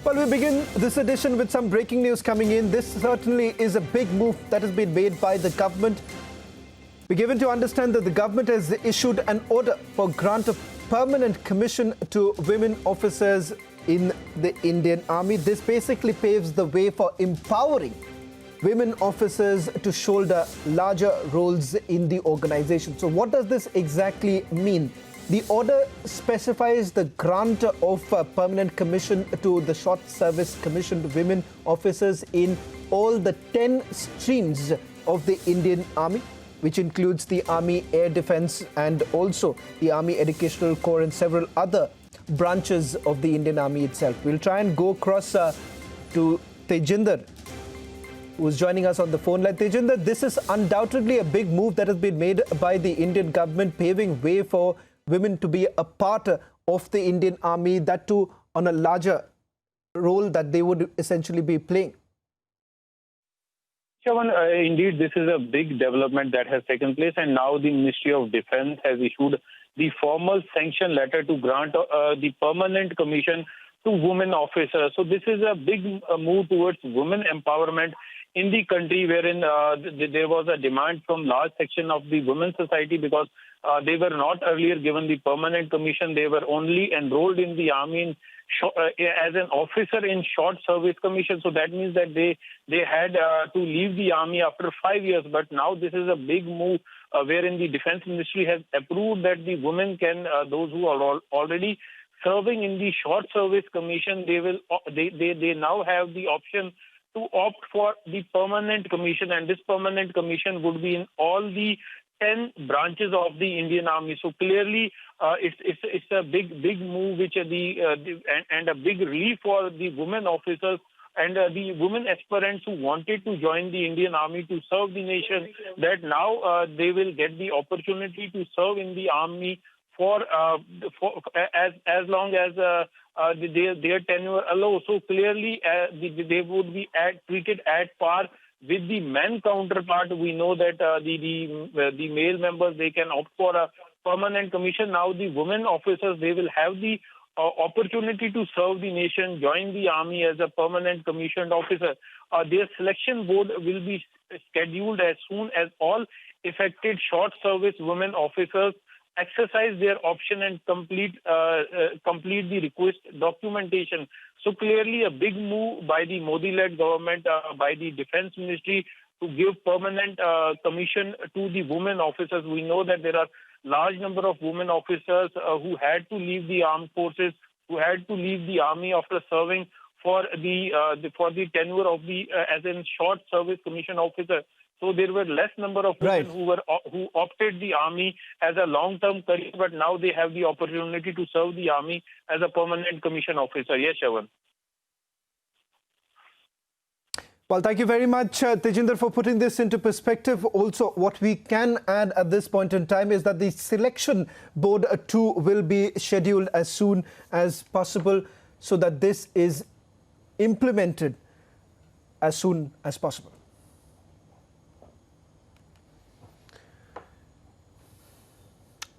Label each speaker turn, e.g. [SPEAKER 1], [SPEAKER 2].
[SPEAKER 1] Well, we begin this edition with some breaking news coming in. This certainly is a big move that has been made by the government. We're given to understand that the government has issued an order for grant of permanent commission to women officers in the Indian Army. This basically paves the way for empowering women officers to shoulder larger roles in the organization. So what does this exactly mean? The order specifies the grant of permanent commission to the short service commissioned women officers in all the 10 streams of the Indian Army, which includes the Army Air Defence and also the Army Educational Corps and several other branches of the Indian Army itself. We'll try and go across to Tejinder, who's joining us on the phone line. Tejinder, this is undoubtedly a big move that has been made by the Indian government, paving way for women to be a part of the Indian Army, that too on a larger role that they would essentially be playing.
[SPEAKER 2] Shravan, indeed, this is a big development that has taken place, and now the Ministry of Defence has issued the formal sanction letter to grant the permanent commission to women officers. So this is a big move towards women empowerment in the country, wherein there was a demand from large section of the women's society because they were not earlier given the permanent commission. They were only enrolled in the army as an officer in short service commission. So that means that they had to leave the army after 5 years. But now this is a big move wherein the Defence Ministry has approved that the women can, those who are already serving in the short service commission, they now have the option to opt for the permanent commission, and this permanent commission would be in all the 10 branches of the Indian Army. So clearly, it's a big move, which and a big relief for the women officers and the women aspirants who wanted to join the Indian Army to serve the nation. That now they will get the opportunity to serve in the army for as long as their tenure allows. So clearly, they would be treated at par with the men counterpart. We know that the male members, they can opt for a permanent commission. Now the women officers, they will have the opportunity to serve the nation, join the army as a permanent commissioned officer. Their selection board will be scheduled as soon as all affected short service women officers exercise their option and complete the request documentation. So clearly a big move by the Modi-led government, by the Defence Ministry, to give permanent commission to the women officers. We know that there are large number of women officers who had to leave the armed forces, who had to leave the army after serving for the tenure of the as a short service commission officer. So there were less number of women who opted the army as a long-term career, but now they have the opportunity to serve the army as a permanent commission officer. Yes, Shravan.
[SPEAKER 1] Well, thank you very much, Tejinder, for putting this into perspective. Also, what we can add at this point in time is that the selection board too will be scheduled as soon as possible so that this is implemented as soon as possible.